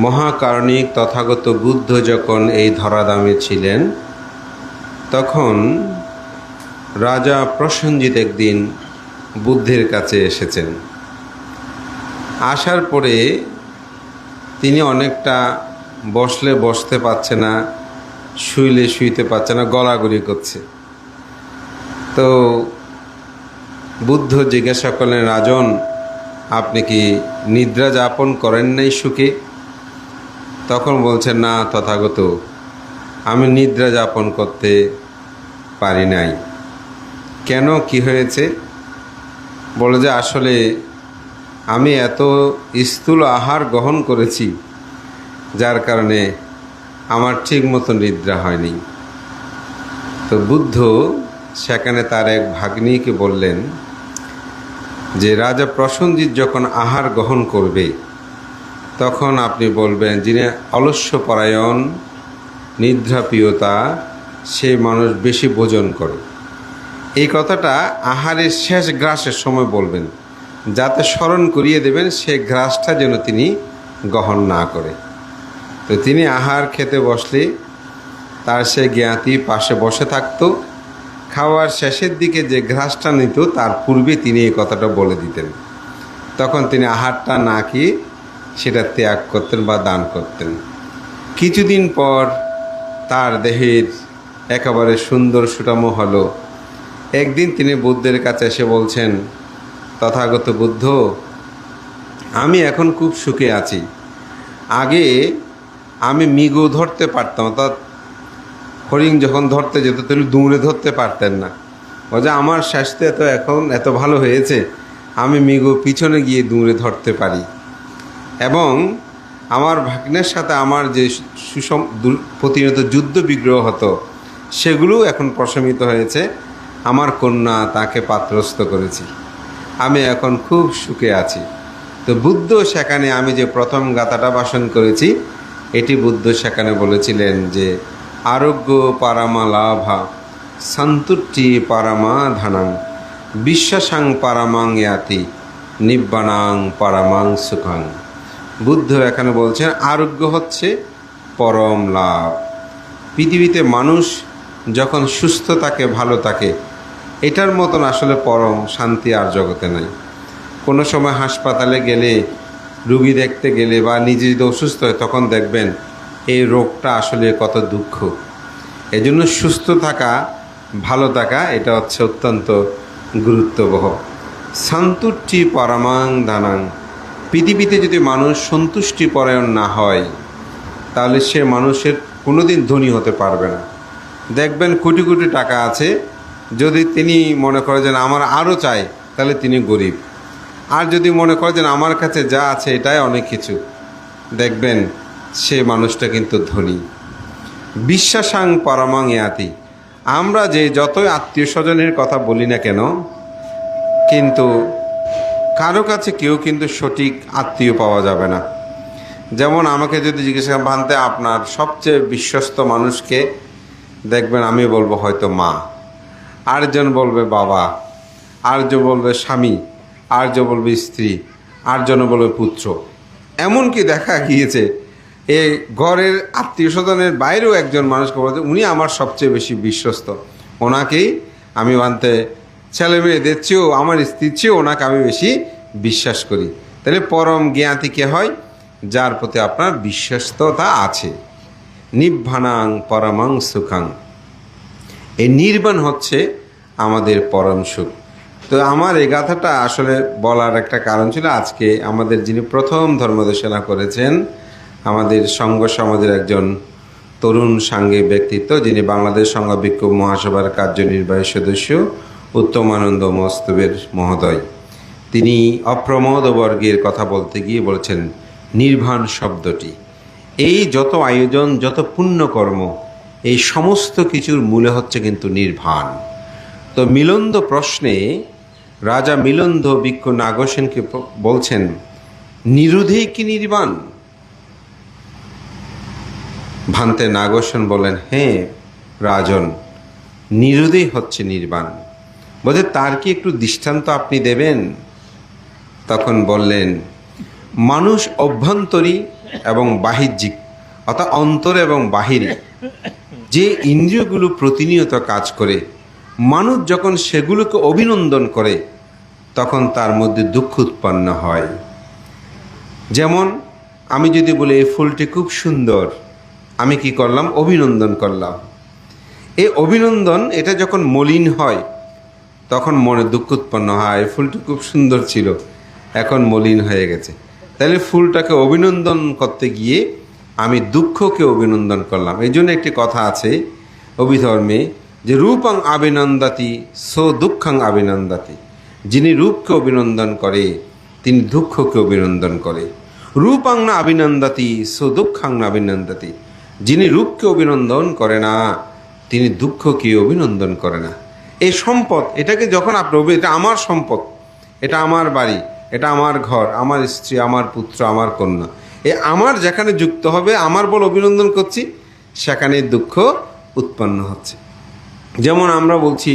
মহাকারণিক তথাগত বুদ্ধ যখন এই ধরাধামে ছিলেন, তখন রাজা প্রসেনজিৎ একদিন বুদ্ধের কাছে এসেছেন। আসার পরে তিনি অনেকটা বসলে বসতে পারছে না, শুইলে শুইতে পারছে না, গলাগলি করছে। তো বুদ্ধ জিজ্ঞাসা করলেন, রাজন, আপনি কি নিদ্রা যাপন করেন নাই সুখে? তখন বলছেন, না তথাগত, আমি নিদ্রা যাপন করতে পারি নাই। কেন, কি হয়েছে? বলে যে আসলে আমি এত স্থূল আহার গ্রহণ করেছি, যার কারণে আমার ঠিক মতো নিদ্রা হয়নি। তো বুদ্ধ সেখানে তার এক ভাগ্নিকে বললেন যে রাজা প্রসেনজিৎ যখন আহার গ্রহণ করবে, তখন আপনি বলবেন, যিনি অলস্যপরায়ণ নিদ্রাপ্রিয়তা, সে মানুষ বেশি ভোজন করে। এই কথাটা আহারের শেষ গ্রাসের সময় বলবেন, যাতে স্মরণ করিয়ে দেবেন সে গ্রাসটা যেন তিনি গ্রহণ না করে। তো তিনি আহার খেতে বসলে তার সে জ্ঞাতি পাশে বসে থাকতো। খাওয়ার শেষের দিকে যে গ্রাসটা নিত, তার পূর্বে তিনি এই কথাটা বলে দিতেন। তখন তিনি আহারটা না খেয়ে সেটা ত্যাগ করতেন বা দান করতেন। কিছুদিন পর তার দেহের একেবারে সুন্দর সুঠাম হলো। একদিন তিনি বুদ্ধের কাছে এসে বলছেন, তথাগত বুদ্ধ, আমি এখন খুব সুখে আছি। আগে আমি মৃগ ধরতে পারতাম, অর্থাৎ হরিণ যখন ধরতে যেত তাহলে দৌড়ে ধরতে পারতেন না। বলছে আমার স্বাস্থ্য এখন এত ভালো হয়েছে, আমি মৃগ পিছনে গিয়ে দৌড়ে ধরতে পারি। এবং আমার ভাগ্নের সাথে আমার যে প্রতিনিয়ত যুদ্ধ বিগ্রহ হতো, সেগুলো এখন প্রশমিত হয়েছে। আমার কন্যা তাকে পাত্রস্থ করেছি, আমি এখন খুব সুখে আছি। তো বুদ্ধ সেখানে, আমি যে প্রথম গাথাটা ভাষণ করেছি, এটি বুদ্ধ সেখানে বলেছিলেন যে আরোগ্য পারামা লাভা সন্তুষ্টি পারামা ধানাং বিশ্বাসাং পারামাং ইয়াতি নিব্বানাং পারামাং সুখাং। বুদ্ধ এখানে বলছেন আরোগ্য হচ্ছে পরম লাভ। পৃথিবীতে মানুষ যখন সুস্থ থাকে, ভালো থাকে, এটার মতন আসলে পরম শান্তি আর জগতে নাই। কোনো সময় হাসপাতালে গেলে, রুগী দেখতে গেলে বা নিজে যদি অসুস্থ হয়, তখন দেখবেন এই রোগটা আসলে কত দুঃখ। এজন্য সুস্থ থাকা, ভালো থাকা, এটা হচ্ছে অত্যন্ত গুরুত্ববহ। সন্তুষ্টি পরমাং দানাং। পৃথিবীতে যদি মানুষ সন্তুষ্টি পরায়ণ না হয়, তাহলে সে মানুষের কোনোদিন ধনী হতে পারবে না। দেখবেন কোটি কোটি টাকা আছে, যদি তিনি মনে করে যে আমার আরও চাই, তাহলে তিনি গরিব। আর যদি মনে করে যে আমার কাছে যা আছে এটাই অনেক কিছু, দেখবেন সে মানুষটা কিন্তু ধনী। বিশ্বাসাং পরমাং ইয়াতি। আমরা যে যতই আত্মীয় স্বজনের কথা বলি না কেন, কিন্তু কারো কাছে কেউ কিন্তু সঠিক আত্মীয় পাওয়া যাবে না। যেমন আমাকে যদি জিজ্ঞেস করেন, ভান্তে আপনার সবচেয়ে বিশ্বস্ত মানুষকে, দেখবেন আমি বলবো হয়তো মা, আরেকজন বলবে বাবা, আরেকজন বলবে স্বামী, আরেকজন বলবে স্ত্রী, আরেকজন বলবে পুত্র। এমনকি দেখা গিয়েছে এই ঘরের আত্মীয় স্বজনের বাইরেও একজন মানুষকে বলতে, উনি আমার সবচেয়ে বেশি বিশ্বস্ত, ওনাকেই আমি মানতে, ছেলে মেয়েদের চেয়েও, আমার স্ত্রীর চেয়েও ওনাকে আমি বেশি বিশ্বাস করি। তাহলে পরম জ্ঞাতি কে হয়? যার প্রতি আপনার বিশ্বস্ততা আছে। নিব্বানাং পরমাং সুখাং। এই নির্বাণ হচ্ছে আমাদের পরম সুখ। তো আমার এই গাথাটা আসলে বলার একটা কারণ ছিল, আজকে আমাদের যিনি প্রথম ধর্মদেশনা করেছেন, আমাদের সংঘ সমাজের একজন তরুণ সাংঘিক ব্যক্তিত্ব, যিনি বাংলাদেশ সংঘ বিক্ষোভ মহাসভার কার্যনির্বাহী সদস্য উত্তমানন্দ মস্তবের মহোদয়, তিনি অপ্রমোদ বর্গের কথা বলতে গিয়ে বলেছেন নির্বাণ শব্দটি। এই যত আয়োজন, যত পুণ্যকর্ম, এই সমস্ত কিছুর মূলে হচ্ছে কিন্তু নির্বাণ। তো মিলন্দ প্রশ্নে রাজা মিলন্দ ভিক্ষু নাগসেনকে বলছেন, নিরুধেই কি নির্বাণ? ভান্তে নাগসেন বলেন, হ্যাঁ রাজন, নিরুধেই হচ্ছে নির্বাণ। বলছে তার কি একটু দৃষ্টান্ত আপনি দেবেন? তখন বললেন, মানুষ অভ্যন্তরী এবং বাহ্যিক, অর্থাৎ অন্তর এবং বাহিরে যে ইন্দ্রিয়গুলো প্রতিনিয়ত কাজ করে, মানুষ যখন সেগুলোকে অভিনন্দন করে তখন তার মধ্যে দুঃখ উৎপন্ন হয়। যেমন আমি যদি বলি এই ফুলটি খুব সুন্দর, আমি কি করলাম? অভিনন্দন করলাম। এই অভিনন্দন এটা যখন মলিন হয় তখন মনে দুঃখ উৎপন্ন হয়, এই ফুলটি খুব সুন্দর ছিল, এখন মলিন হয়ে গেছে। তাহলে ফুলটাকে অভিনন্দন করতে গিয়ে আমি দুঃখকে অভিনন্দন করলাম। এই জন্য একটি কথা আছে অভিধর্মে যে রূপং আবিনন্দাতি সো দুঃখং আবিনন্দাতি। যিনি রূপকে অভিনন্দন করে তিনি দুঃখকে অভিনন্দন করে। রূপং না অভিনন্দাতি সো দুঃখং না অভিনন্দাতি। যিনি রূপকে অভিনন্দন করে না তিনি দুঃখকে অভিনন্দন করে না। এই সম্পদ, এটাকে যখন আপনি এটা আমার সম্পদ, এটা আমার বাড়ি, এটা আমার ঘর, আমার স্ত্রী, আমার পুত্র, আমার কন্যা, আমার যেখানে যুক্ত হবে আমার বল অভিনন্দন করছি, সেখানে দুঃখ উৎপন্ন হচ্ছে। যেমন আমরা বলছি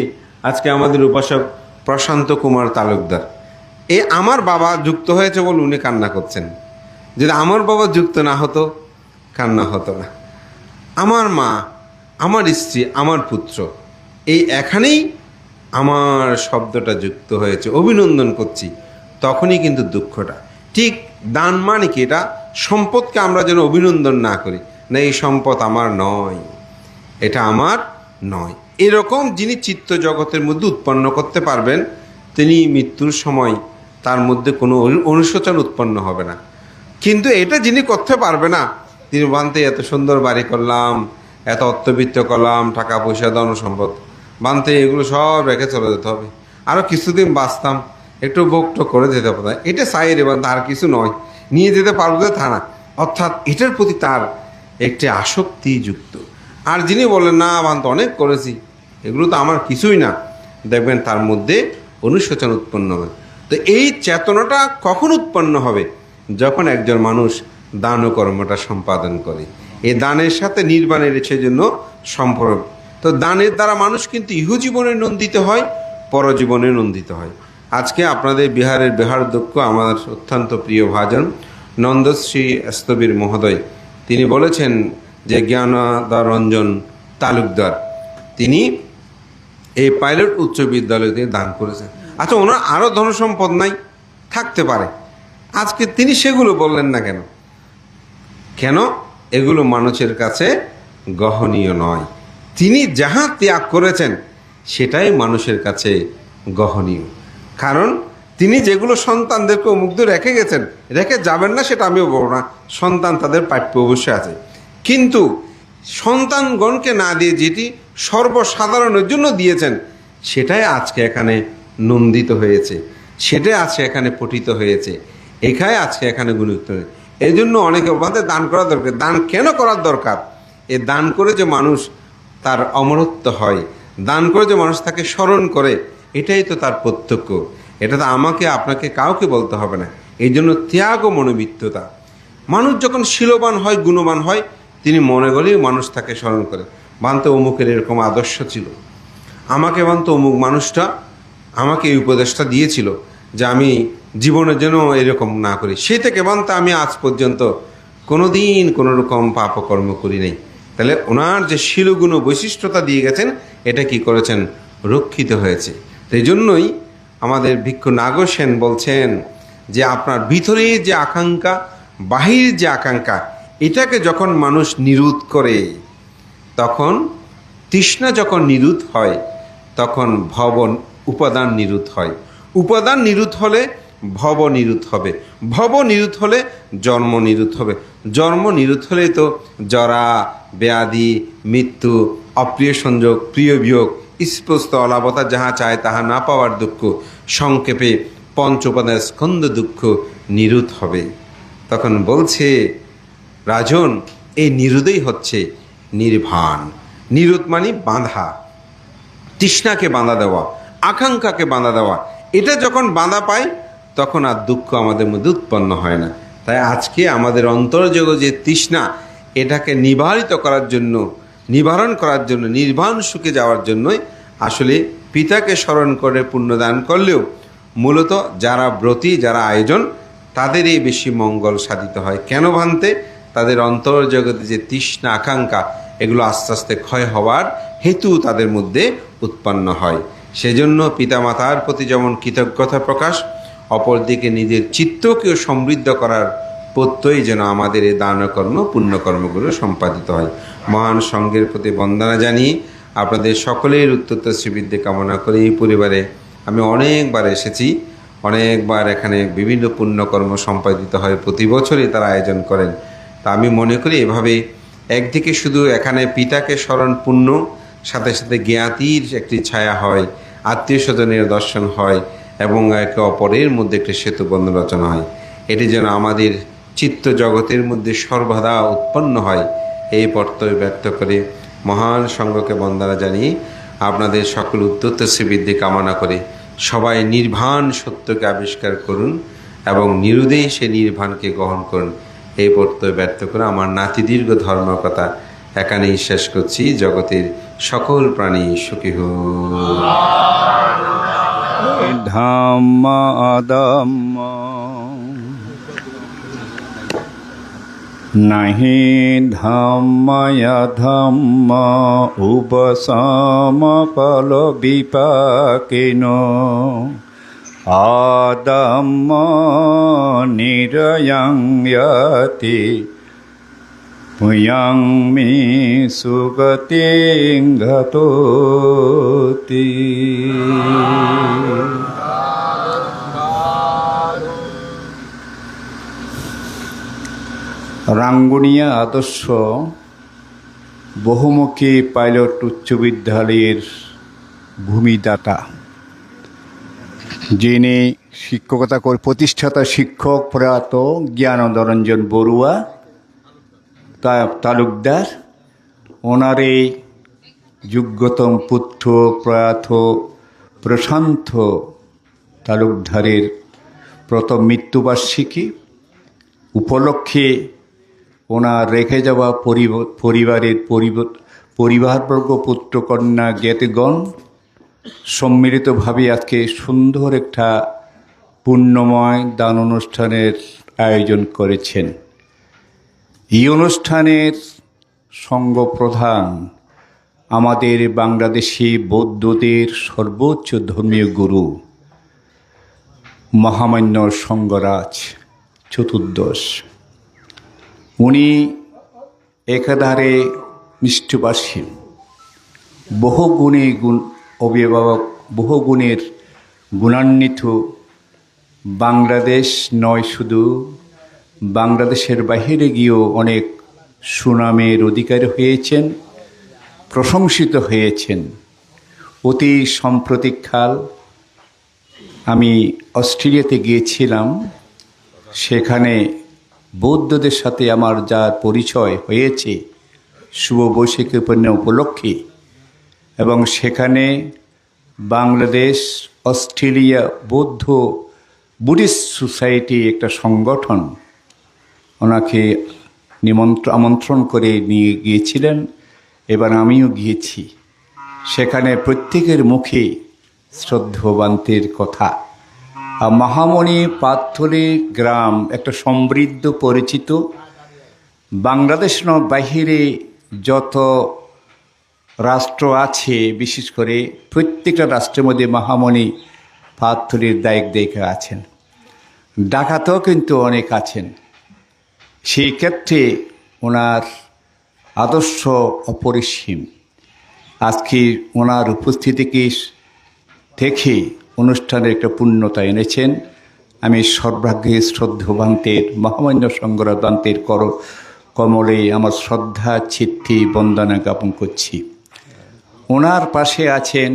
আজকে আমাদের উপাসক প্রশান্ত কুমার তালুকদার, আমার বাবা যুক্ত হয়েছে বলে উনি কান্না করছেন। যদি আমার বাবা যুক্ত না হতো কান্না হতো না। আমার মা, আমার স্ত্রী, আমার পুত্র, এখানেই আমার শব্দটা যুক্ত হয়েছে, অভিনন্দন করছি, তখনই কিন্তু দুঃখটা। ঠিক দান মানে কি? এটা সম্পদকে আমরা যেন অভিনন্দন না করি, না এই সম্পদ আমার নয়, এটা আমার নয়। এরকম যিনি চিত্ত জগতের মধ্যে উৎপন্ন করতে পারবেন তিনি মৃত্যুর সময় তার মধ্যে কোনো অনুশোচন উৎপন্ন হবে না। কিন্তু এটা যিনি করতে পারবে না, তিনি বানতে এত সুন্দর বাড়ি করলাম, এত অর্থবিত্ত করলাম, টাকা পয়সা, ধন সম্পদ, বানতে এগুলো সব রেখে চলে যেতে হবে, আরও কিছুদিন বাঁচতাম, একটু ভোগটো করে যেতে পারে, এটা চাই রে বান্ধব, আর কিছু নয়, নিয়ে যেতে পারবো যে তা না। অর্থাৎ এটার প্রতি তার একটি আসক্তি যুক্ত। আর যিনি বলেন না বান্ধব অনেক করেছি, এগুলো তো আমার কিছুই না, দেখবেন তার মধ্যে অনুশোচন উৎপন্ন হবে। তো এই চেতনাটা কখন উৎপন্ন হবে? যখন একজন মানুষ দান ও কর্মটা সম্পাদন করে। এই দানের সাথে নির্বাণের সেজন্য সম্পর্ক। তো দানের দ্বারা মানুষ কিন্তু ইহজীবনে নন্দিত হয়, পরজীবনে নন্দিত হয়। আজকে আপনাদের বিহারের বিহারাধ্যক্ষ আমার অত্যন্ত প্রিয় ভাজন নন্দশ্রী স্থবির মহোদয়, তিনি বলেছেন যে জ্ঞানদারঞ্জন তালুকদার তিনি এই পাইলট উচ্চ বিদ্যালয়তে দান করেছেন। আচ্ছা, ওনার আরও ধনসম্পদ নাই, থাকতে পারে, আজকে তিনি সেগুলো বললেন না কেন? কেন? এগুলো মানুষের কাছে গ্রহণীয় নয়। তিনি যাহা ত্যাগ করেছেন সেটাই মানুষের কাছে গ্রহণীয়। কারণ তিনি যেগুলো সন্তানদেরকে মুগ্ধ রেখে গেছেন, রেখে যাবেন না সেটা আমিও বলব না, সন্তান তাদের প্রাপ্য অবশ্যই আছে, কিন্তু সন্তানগণকে না দিয়ে যেটি সর্বসাধারণের জন্য দিয়েছেন সেটাই আজকে এখানে নন্দিত হয়েছে, সেটাই আজকে এখানে পঠিত হয়েছে, এখানে আজকে এখানে গুরুত্ব। এই জন্য অনেকে বলতে দান করা দরকার। দান কেন করার দরকার? এ দান করে যে মানুষ তার অমরত্ব হয়, দান করে যে মানুষ তাকে স্মরণ করে, এটাই তো তার প্রত্যক্ষ। এটা তো আমাকে আপনাকে কাউকে বলতে হবে না। এই জন্য ত্যাগ ও মনোবিত্ততা। মানুষ যখন শীলবান হয়, গুণবান হয়, তিনি মনে করেই মানুষ তাকে স্মরণ করে, বানতে অমুকের এরকম আদর্শ ছিল, আমাকে বানতে অমুক মানুষটা আমাকে এই উপদেশটা দিয়েছিল যে আমি জীবনের জন্য এরকম না করি, সে থেকে বানতে আমি আজ পর্যন্ত কোনো দিন কোনো রকম পাপকর্ম করি নাই। তাহলে ওনার যে শিলগুণ বৈশিষ্ট্যতা দিয়ে গেছেন, এটা কি করেছেন? রক্ষিত হয়েছে। এই জন্যই আমাদের ভিক্ষু নাগর সেন বলছেন যে আপনার ভিতরে যে আকাঙ্ক্ষা, বাহির যে আকাঙ্ক্ষা, এটাকে যখন মানুষ নিরোধ করে, তখন তৃষ্ণা যখন নিরোধ হয় তখন ভব উপাদান নিরোধ হয়, উপাদান নিরোধ হলে ভব নিরোধ হবে, ভব নিরোধ হলে জন্ম নিরোধ হবে, জন্ম নিরোধ হলে তো জরা, ব্যাধি, মৃত্যু, অপ্রিয় সংযোগ, প্রিয় বিয়োগ, স্পষ্ট অলাভতা, যাহা চায় তাহা না পাওয়ার দুঃখ, সংক্ষেপে পঞ্চ উপাদানের স্কন্ধ দুঃখ নিরোধ হবে। তখন বলছে রাজন, এই নিরোধই হচ্ছে নির্বাণ। নিরোধ মানে বাঁধা, তৃষ্ণাকে বাঁধা দেওয়া, আকাঙ্ক্ষাকে বাঁধা দেওয়া। এটা যখন বাঁধা পায় তখন আর দুঃখ আমাদের মধ্যে উৎপন্ন হয় না। তাই আজকে আমাদের অন্তর্জগ যে তৃষ্ণা, এটাকে নিবারিত করার জন্য, নিবারণ করার জন্য, নির্বাণ সুখে যাওয়ার জন্যই আসলে পিতাকে স্মরণ করে পুণ্যদান করলেও মূলত যারা ব্রতী, যারা আয়োজন, তাদেরই বেশি মঙ্গল সাধিত হয়। কেন ভান্তে? তাদের অন্তর্জগতে যে তৃষ্ণা আকাঙ্ক্ষা, এগুলো আস্তে আস্তে ক্ষয় হওয়ার হেতু তাদের মধ্যে উৎপন্ন হয়। সেজন্য পিতামাতার প্রতি যেমন কৃতজ্ঞতা প্রকাশ, অপরদিকে নিজের চিত্তকেও সমৃদ্ধ করার প্রত্যয় যেন আমাদের এই দানকর্ম পুণ্যকর্মগুলো সম্পাদিত হয়। মহান সঙ্ঘের প্রতি বন্দনা জানিয়ে আপনাদের সকলের উত্তর শ্রীবৃদ্ধি কামনা করে, এই পরিবারে আমি অনেকবার এসেছি, অনেকবার এখানে বিভিন্ন পুণ্যকর্ম সম্পাদিত হয়, প্রতি বছরই তারা আয়োজন করেন। তা আমি মনে করি এভাবে একদিকে শুধু এখানে পিতাকে স্মরণ পুণ্য, সাথে সাথে জ্ঞাতির একটি ছায়া হয়, আত্মীয় স্বজনের দর্শন হয় এবং একে অপরের মধ্যে একটি সেতুবন্ধন রচনা হয়। এটি যেন আমাদের চিত্ত জগতের মধ্যে সর্বদা উৎপন্ন হয়, এই প্রত্যয় ব্যক্ত করে মহান সঙ্ঘকে বন্দনা জানিয়ে আপনাদের সকল উদ্যত শ্রীবৃদ্ধি কামনা করে সবাই নির্বাণ সত্যকে আবিষ্কার করুন এবং নিরুদে সে নির্বাণকে গ্রহণ করুন, এই প্রত্যয় ব্যক্ত করে আমার নাতি দীর্ঘ ধর্মকথা এখানেই শেষ করছি। জগতের সকল প্রাণী সুখী হোক। ধম্ম অধম্ম নাহি ধম্ময়ধম্ম উপশম ফল বিপাকিন অধম্ম নিরয়ং যতি পুয়ং মে সুগতিং গতোতি। রাঙ্গুনিয়া আদর্শ বহুমুখী পাইলট উচ্চ বিদ্যালয়ের ভূমিদাতা, যিনি শিক্ষকতা করে প্রতিষ্ঠাতা শিক্ষক প্রয়াত জ্ঞানদরঞ্জন বড়ুয়া তালুকদার, ওনার এই যোগ্যতম পুত্র প্রয়াত প্রশান্ত তালুকদারের প্রথম মৃত্যুবার্ষিকী উপলক্ষে ওনার রেখে যাওয়া পরিবারের পরিবারবর্গ, পুত্রকন্যা, জ্ঞাতিগণ সম্মিলিতভাবে আজকে সুন্দর একটা পুণ্যময় দান অনুষ্ঠানের আয়োজন করেছেন। এই অনুষ্ঠানের সঙ্গ প্রধান আমাদের বাংলাদেশি বৌদ্ধদের সর্বোচ্চ ধর্মীয় গুরু মহামান্য সঙ্গরাজ চতুর্দশ। উনি একাধারে মিষ্টভাষী, বহুগুণে অভিভাবক, বহুগুণের গুণান্বিত। বাংলাদেশ নয়, শুধু বাংলাদেশের বাহিরে গিয়েও অনেক সুনামের অধিকারী হয়েছেন, প্রশংসিত হয়েছেন। অতি সাম্প্রতিককাল আমি অস্ট্রেলিয়াতে গিয়েছিলাম, সেখানে বৌদ্ধদের সাথে আমার যা পরিচয় হয়েছে শুভ বৈশাখী উপলক্ষে, এবং সেখানে বাংলাদেশ অস্ট্রেলিয়া বৌদ্ধ বুদ্ধিস্ট সোসাইটি একটা সংগঠন ওনাকে আমন্ত্রণ করে নিয়ে গিয়েছিলেন, এবার আমিও গিয়েছি। সেখানে প্রত্যেকের মুখে শ্রদ্ধবান্তের কথা। আর মহামণি পাথলি গ্রাম একটা সমৃদ্ধ পরিচিত, বাংলাদেশ বাহিরে যত রাষ্ট্র আছে, বিশেষ করে প্রত্যেকটা রাষ্ট্রের মধ্যে মহামণি পাথলির দায়িকা আছেন। ঢাকাতেও কিন্তু অনেক আছেন। সেই ক্ষেত্রে ওনার আদর্শ অপরিসীম। আজকে ওনার উপস্থিতিকে দেখে অনুষ্ঠানের একটা পূর্ণতা এনেছেন। আমি সর্বাগ্রে শ্রদ্ধবান্তের মহামান্য সঙ্গরাদান্তের কমলে আমার শ্রদ্ধা চিত্তি বন্দনা জ্ঞাপন করছি। ওনার পাশে আছেন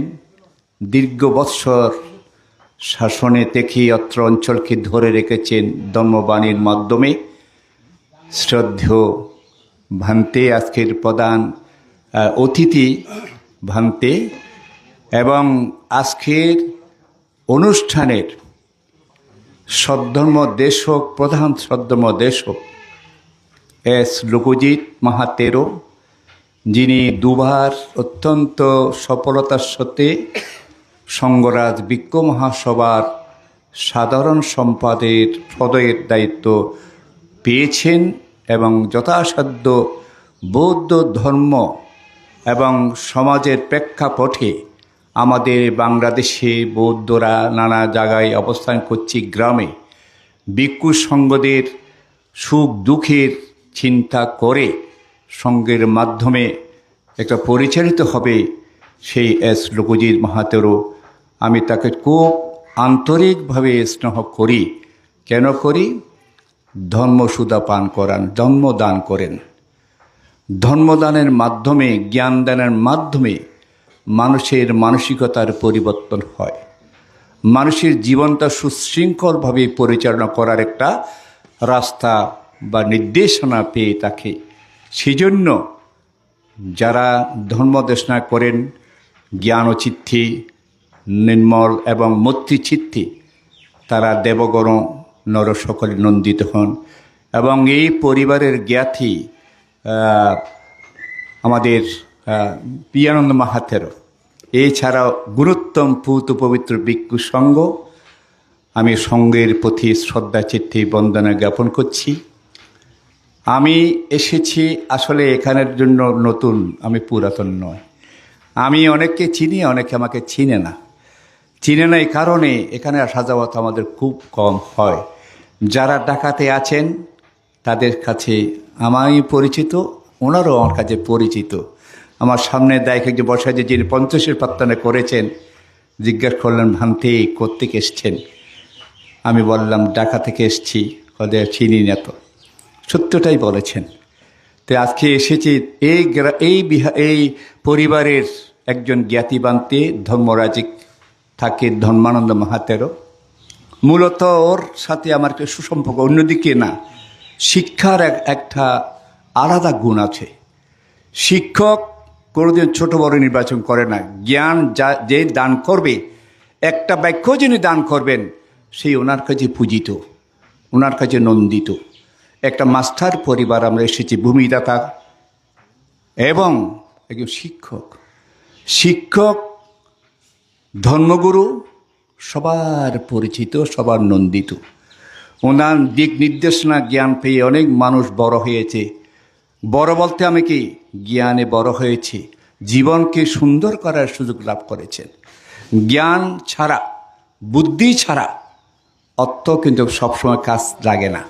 দীর্ঘ বৎসর শাসনে দেখে অত্র অঞ্চলকে ধরে রেখেছেন ধর্মবাণীর মাধ্যমে শ্রদ্ধেয় ভান্তে, আজকের প্রধান অতিথি ভান্তে, এবং আজকের অনুষ্ঠানের সদ্ধর্ম দেশক, প্রধান সদ্ধর্ম দেশক এস লোকজিৎ মাহাতেরো, যিনি দুবার অত্যন্ত সফলতার সাথে সঙ্গরাজ বৃক্ষ মহাসভার সাধারণ সম্পাদের পদের দায়িত্ব পেয়েছেন এবং যথাসাধ্য বৌদ্ধ ধর্ম এবং সমাজের প্রেক্ষাপটে আমাদের বাংলাদেশে বৌদ্ধরা নানা জায়গায় অবস্থান করছে, গ্রামে ভিক্ষু সংঘদের সুখ দুঃখের চিন্তা করে সঙ্গের মাধ্যমে একটা পরিচালিত হবে সেই এস লোকজিৎ মাহাতেরও আমি তাকে খুব আন্তরিকভাবে স্নেহ করি। কেন করি? ধর্মসুধা পান করান, ধর্মদান করেন। ধর্মদানের মাধ্যমে, জ্ঞানদানের মাধ্যমে মানুষের মানসিকতার পরিবর্তন হয়, মানুষের জীবনটা সুশৃঙ্খলভাবে পরিচালনা করার একটা রাস্তা বা নির্দেশনা পেয়ে থাকে। সেজন্য যারা ধর্মদেশনা করেন জ্ঞানচিত্তে নির্মল এবং মৈত্রীচিত্তে, তারা দেবগণ নর সকলে নন্দিত হন। এবং এই পরিবারের জ্ঞাতি আমাদের পিয়ানন্দ মাহাতেরও, এছাড়াও গুরুত্তম পূত পবিত্র ভিক্ষু সংঘ, আমি সংঘের প্রতি শ্রদ্ধা চিত্তে বন্দনা জ্ঞাপন করছি। আমি এসেছি আসলে এখানের জন্য নতুন, আমি পুরাতন নয়। আমি অনেককে চিনি, অনেকে আমাকে চিনে না। এই কারণে এখানে আসা যাওয়া তো আমাদের খুব কম হয়। যারা ঢাকাতে আছেন তাদের কাছে আমি পরিচিত, ওনারাও আমার কাছে পরিচিত। আমার সামনে দায়িত্ব যে বসায় যে যিনি 50-এর প্রার্থনা করেছেন, জিজ্ঞাসা করলেন ভান্তি কোত্থেকে এসছেন? আমি বললাম ঢাকা থেকে এসছি। ওদের চিনি না তো, সত্যটাই বলেছেন। তো আজকে এসেছি এই পরিবারের একজন জ্ঞাতিবান্তে ধর্মরাজিক থাকে ধর্মানন্দ মাহাতেরও। মূলত ওর সাথে আমার একটা সুসম্পর্ক, অন্যদিকে না। শিক্ষার একটা আলাদা গুণ আছে। শিক্ষক কোনোদিন ছোট বড় নির্বাচন করে না। জ্ঞান যে দান করবে, একটা বাক্য যিনি দান করবেন, সেই ওনার কাছে পূজিত, ওনার কাছে নন্দিত। একটা মাস্টার পরিবার আমরা এসেছি, ভূমিদাতা এবং একজন শিক্ষক ধর্মগুরু সবার পরিচিত, সবার নন্দিত। ওনার দিক নির্দেশনা জ্ঞান পেয়ে অনেক মানুষ বড় হয়েছে। বড় বলতে আমি কি, জ্ঞানে বড় হয়েছে, জীবনকে সুন্দর করার সুযোগ লাভ করেছেন। জ্ঞান ছাড়া, বুদ্ধি ছাড়া অর্থ কিন্তু সবসময় কাজ লাগে না।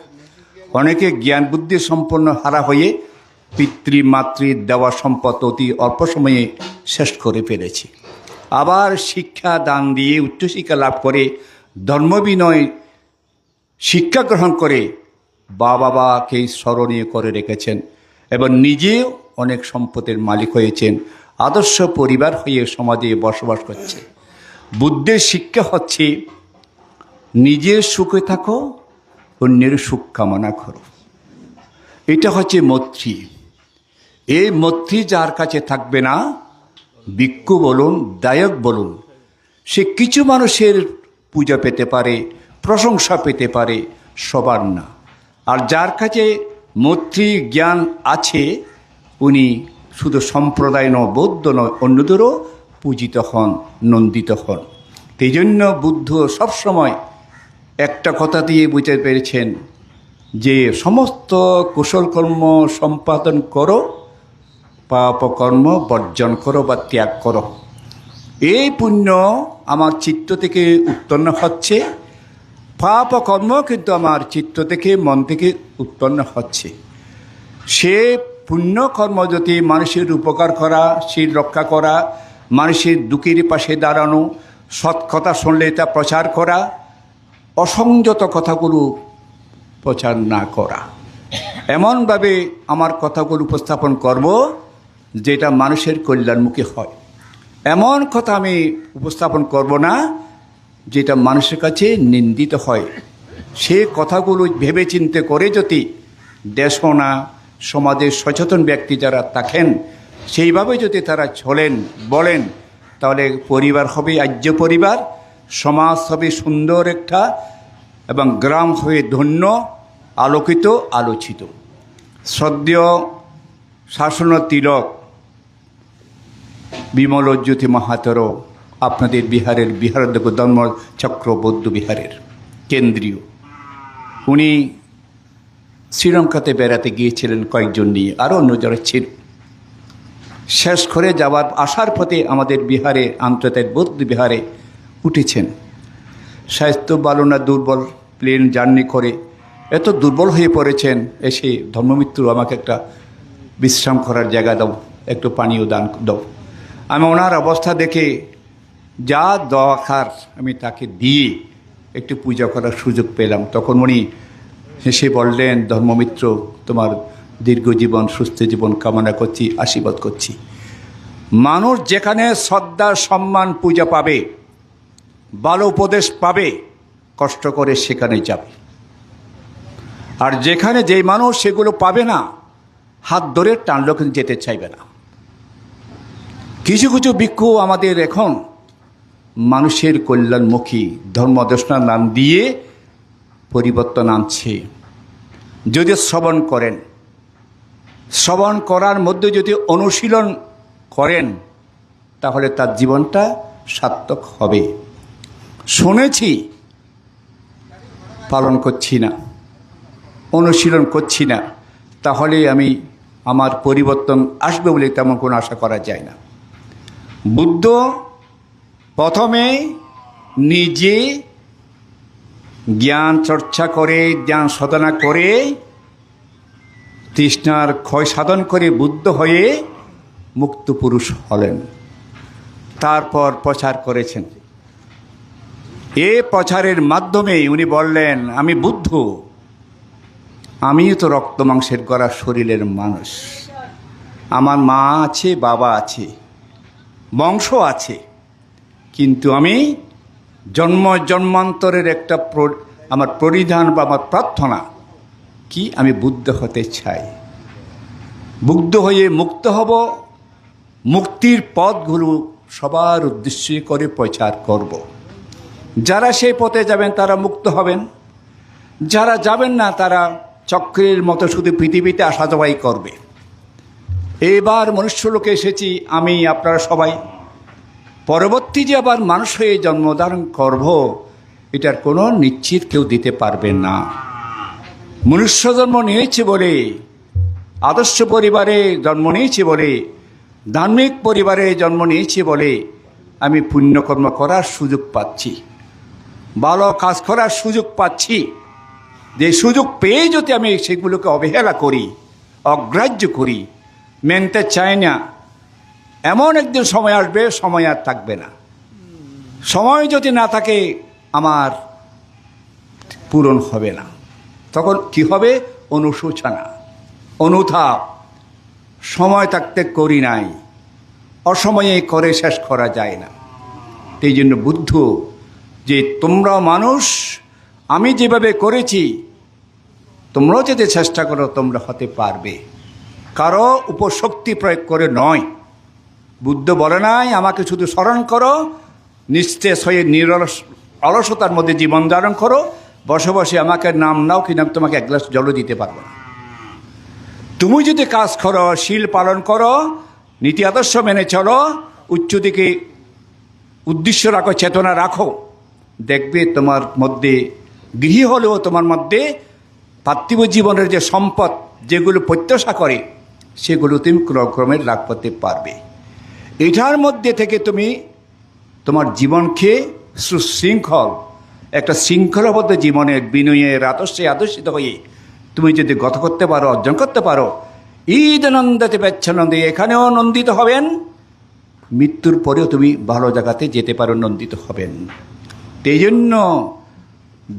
অনেকে জ্ঞান বুদ্ধি সম্পন্ন হারা হয়ে পিতৃমাতৃ দেওয়া সম্পদ অতি অল্প সময়ে শেষ করে ফেলেছে। আবার শিক্ষা দান দিয়ে উচ্চশিক্ষা লাভ করে ধর্মবিনয় শিক্ষা গ্রহণ করে বাবাকে স্মরণীয় করে রেখেছেন এবং নিজেও অনেক সম্পদের মালিক হয়েছেন। আদর্শ পরিবার হয়ে সমাজে বসবাস করছে। বুদ্ধের শিক্ষা হচ্ছে নিজের সুখে থাকো, অন্যের সুখ কামনা করো। এটা হচ্ছে মৈত্রী। এই মৈত্রী যার কাছে থাকবে না, ভিক্ষু বলুন, দায়ক বলুন, সে কিছু মানুষের পূজা পেতে পারে, প্রশংসা পেতে পারে, সবার না। আর যার কাছে মৈত্রী জ্ঞান আছে, উনি শুধু সম্প্রদায় নয়, বৌদ্ধ নয়, অন্যদেরও পূজিত হন, নন্দিত হন। এই জন্য বুদ্ধ সবসময় একটা কথা দিয়ে বুঝতে পেরেছেন যে সমস্ত কুশলকর্ম সম্পাদন করো, পাপকর্ম বর্জন করো বা ত্যাগ করো। এই পুণ্য আমার চিত্ত থেকে উৎপন্ন হচ্ছে, পাপকর্ম কিন্তু আমার চিত্ত থেকে, মন থেকে উৎপন্ন হচ্ছে। সে পুণ্যকর্ম যদি মানুষের উপকার করা, শীল রক্ষা করা, মানুষের দুঃখের পাশে দাঁড়ানো, সৎ কথা শুনলে তা প্রচার করা, অসংযত কথাগুলো প্রচার না করা, এমনভাবে আমার কথাগুলো উপস্থাপন করব যেটা মানুষের কল্যাণমুখী হয়। এমন কথা আমি উপস্থাপন করব না যেটা মানুষের কাছে নিন্দিত হয়। সে কথাগুলো ভেবে চিন্তে করে যদি দেশনা সমাজের সচেতন ব্যক্তি যারা থাকেন, সেইভাবে যদি তারা চলেন, বলেন, তাহলে পরিবার হবে আর্য পরিবার, সমাজ হবে সুন্দর একটা, এবং গ্রাম হয়ে ধন্য, আলোকিত, আলোচিত। শ্রদ্ধেয় শাসন তিলক বিমলজ্যোতি মাহাতেরও আপনাদের বিহারের ধর্মচক্র বৌদ্ধ বিহারের কেন্দ্রীয়। উনি শ্রীলঙ্কাতে বেড়াতে গিয়েছিলেন কয়েকজন নিয়ে, আরও অন্য যারা ছিল। শেষ করে আসার পথে আমাদের বিহারে আন্তর্জাতিক বৌদ্ধ বিহারে উঠেছেন। স্বাস্থ্য ভালো না, দুর্বল, প্লেন জার্নি করে এত দুর্বল হয়ে পড়েছেন। এসে ধর্মমিত্র আমাকে একটা বিশ্রাম করার জায়গা দাও, একটু পানীয় দান দাও। আমি ওনার অবস্থা দেখে যা দরকার আমি তাকে দিয়ে একটু পূজা করার সুযোগ পেলাম। তখন উনি হেসে বললেন, ধর্মমিত্র, তোমার দীর্ঘ জীবন, সুস্থ জীবন কামনা করছি, আশীর্বাদ করছি। মানুষ যেখানে শ্রদ্ধা, সম্মান, পূজা পাবে, ভালো উপদেশ পাবে, কষ্ট করে সেখানে যাবে। আর যেখানে যেই মানুষ সেগুলো পাবে না, হাত ধরে টানলো কিন্তু যেতে চাইবে না। কিছু কিছু ভিক্ষু আমাদের এখন মানুষের কল্যাণমুখী ধর্মদেশনার নাম দিয়ে পরিবর্তন আনছে। যদি শ্রবণ করেন, শ্রবণ করার মধ্যে যদি অনুশীলন করেন, তাহলে তার জীবনটা সার্থক হবে। শুনেছি, পালন করছি না, অনুশীলন করছি না, তাহলে আমার পরিবর্তন আসবে বলে তেমন কোনো আশা করা যায় না। বুদ্ধ প্রথমে নিজে জ্ঞান চর্চা করে, জ্ঞান সাধনা করে, তৃষ্ণার ক্ষয় সাধন করে বুদ্ধ হয়ে মুক্ত পুরুষ হলেন। তারপর প্রচার করেছেন। এ প্রচারের মাধ্যমে উনি বললেন, আমি বুদ্ধ, আমিও তো রক্ত মাংসের গড়া শরীরের মানুষ। আমার মা আছে, বাবা আছে, বংশ আছে, কিন্তু আমি জন্ম জন্মান্তরের একটা আমার পরিধান বা আমার প্রার্থনা কি, আমি বুদ্ধ হতে চাই। বুদ্ধ হয়ে মুক্ত হব, মুক্তির পথগুলো সবার উদ্দেশ্যে করে প্রচার করব। যারা সেই পথে যাবেন তারা মুক্ত হবেন, যারা যাবেন না তারা চক্রের মতো শুধু পৃথিবীতে আসা যাওয়াই করবে। এবার মনুষ্যলোকে এসেছি আমি, আপনারা সবাই। পরবর্তী যে আবার মানুষ হয়ে জন্মধারণ করব, এটার কোনো নিশ্চিত কেউ দিতে পারবে না। মনুষ্য জন্ম নিয়েছে বলে, আদর্শ পরিবারে জন্ম নিয়েছে বলে, ধার্মিক পরিবারে জন্ম নিয়েছে বলে আমি পুণ্যকর্ম করার সুযোগ পাচ্ছি, ভালো কাজ করার সুযোগ পাচ্ছি। যে সুযোগ পেয়ে যদি আমি সেগুলোকে অবহেলা করি, অগ্রাহ্য করি, মেনতে চাই না, এমন একদিন সময় আসবে, সময় আর থাকবে না। সময় যদি না থাকে আমার পূরণ হবে না। তখন কি হবে? অনুশোচনা, অনুতাপ। সময় থাকতে করি নাই, অসময়ে করে শেষ করা যায় না। এই জন্য বুদ্ধ যে তোমরা মানুষ, আমি যেভাবে করেছি তোমরাও যদি চেষ্টা করো তোমরা হতে পারবে। কারো উপর শক্তি প্রয়োগ করে নয়। বুদ্ধ বলে নাই আমাকে শুধু স্মরণ করো, নিস্তেজ হয়ে অলসতার মধ্যে জীবন ধারণ করো, বসে বসে আমাকে নাম নাও, কিন্তু আমি তোমাকে এক গ্লাস জলও দিতে পারবো না। তুমি যদি কাজ করো, শীল পালন করো, নীতি আদর্শ মেনে চলো, উচ্চ দিকে উদ্দেশ্য রাখো, চেতনা রাখো, দেখবে তোমার মধ্যে গৃহী হলেও তোমার মধ্যে পার্থিব জীবনের যে সম্পদ যেগুলো প্রত্যাশা করে সেগুলো তুমি ক্রমে লাভ করতে পারবে। এটার মধ্যে থেকে তুমি তোমার জীবনকে সুশৃঙ্খল একটা শৃঙ্খলাবদ্ধ জীবনের বিনয়ের আদর্শে আদর্শিত হয়ে তুমি যদি গত করতে পারো, অর্জন করতে পারো, ঈদ নন্দাতে পেচ্ছানন্দে, এখানেও নন্দিত হবেন, মৃত্যুর পরেও তুমি ভালো জায়গাতে যেতে পারো, নন্দিত হবেন। এই জন্য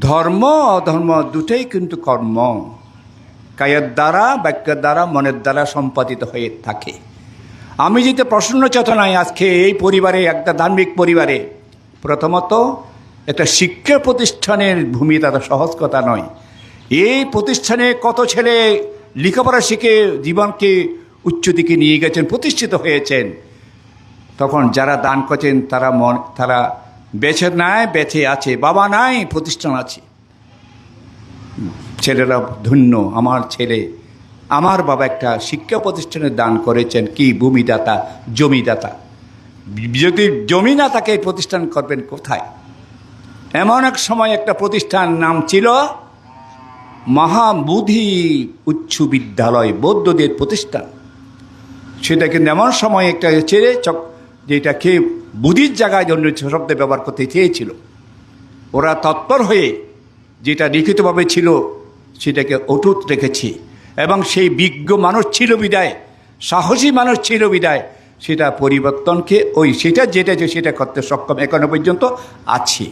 ধর্ম অধর্ম দুটোই কিন্তু কর্ম, কায়ের দ্বারা, বাক্যের দ্বারা, মনের দ্বারা সম্পাদিত হয়ে থাকে। আমি যদি প্রসন্ন চেতনায় আজকে এই পরিবারে, একটা ধার্মিক পরিবারে, প্রথমত একটা শিক্ষা প্রতিষ্ঠানের ভূমিকা তো সহজ কথা নয়। এই প্রতিষ্ঠানে কত ছেলে লেখাপড়া শিখে জীবনকে উচ্চ দিকে নিয়ে গেছেন, প্রতিষ্ঠিত হয়েছেন। তখন যারা দান করছেন তারা বেঁচে নাই, বেঁচে আছে, বাবা নাই, প্রতিষ্ঠান আছে। ছেলেরা ধন্য, আমার ছেলে, আমার বাবা একটা শিক্ষা প্রতিষ্ঠানে দান করেছেন। কি ভূমিদাতা, জমিদাতা। যদি জমি না থাকে প্রতিষ্ঠান করবেন কোথায়? এমন এক সময় একটা প্রতিষ্ঠান নাম ছিল মহাবোধি উচ্চ বিদ্যালয়, বৌদ্ধদের প্রতিষ্ঠান। সেটা কিন্তু এমন সময় একটা ছেড়ে যেটাকে বুদ্ধির জায়গায় জন্য শব্দ ব্যবহার করতে চেয়েছিল। ওরা তৎপর হয়ে যেটা লিখিতভাবে ছিল সেটাকে অটুট রেখেছে, এবং সেই বিজ্ঞ মানুষ ছিল বিদায়, সাহসী মানুষ ছিল বিদায় সেটা পরিবর্তনকে যেটা সেটা করতে সক্ষম এখনো পর্যন্ত আছে।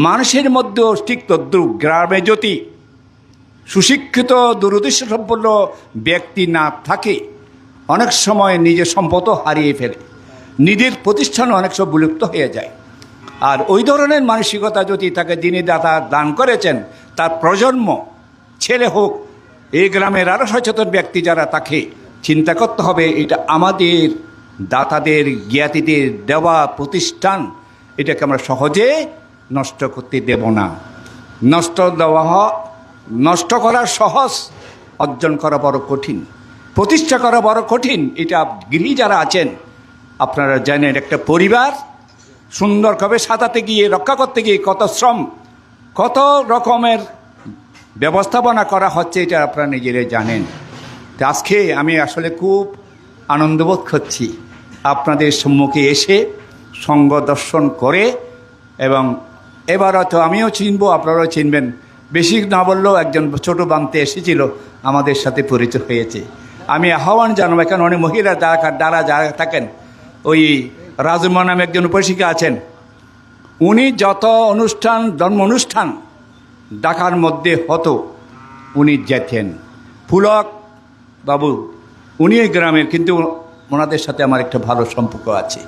মানুষের মধ্যেও ঠিক তদ্রুপ গ্রামে যদি সুশিক্ষিত দূরদৃশ্য সম্পন্ন ব্যক্তি না থাকে, অনেক সময় নিজের সম্পদও হারিয়ে ফেলে, নিজের প্রতিষ্ঠান অনেক সব বিলুপ্ত হয়ে যায়। আর ওই ধরনের মানসিকতা যদি তাকে যিনি দান করেছেন, তার প্রজন্ম ছেলে হোক, এই গ্রামের আরও সচেতন ব্যক্তি যারা, তাকে চিন্তা করতে হবে এটা আমাদের দাতাদের জ্ঞাতিদের দেওয়া প্রতিষ্ঠান, এটাকে আমরা সহজে নষ্ট করতে দেব না। নষ্ট করা সহজ, অর্জন করা বড় কঠিন, প্রতিষ্ঠা করা বড় কঠিন। এটা গৃহী যারা আছেন আপনারা জানেন, একটা পরিবার সুন্দরভাবে সাজাতে গিয়ে, রক্ষা করতে গিয়ে কত শ্রম, কত রকমের ব্যবস্থাপনা করা হচ্ছে, এটা আপনারা নিজেরাই জানেন। তো আজকে আমি আসলে খুব আনন্দবোধ করছি আপনাদের সম্মুখে এসে সঙ্গ দর্শন করে, এবং এবার হয়তো আমিও চিনব, আপনারাও চিনবেন। বেশি না বললেও একজন ছোট বানতে এসেছিল, আমাদের সাথে পরিচয় হয়েছে। আমি আহ্বান জানাবো, এখানে অনেক মহিলা যারা থাকেন, ওই রাজুমা নামে একজন উপাসিকা আছেন, উনি যত ধর্ম অনুষ্ঠান ঢাকার মধ্যে হতো উনি যেতেন। পুলক বাবু উনি এই গ্রামের, কিন্তু ওনাদের সাথে আমার একটা ভালো সম্পর্ক আছে,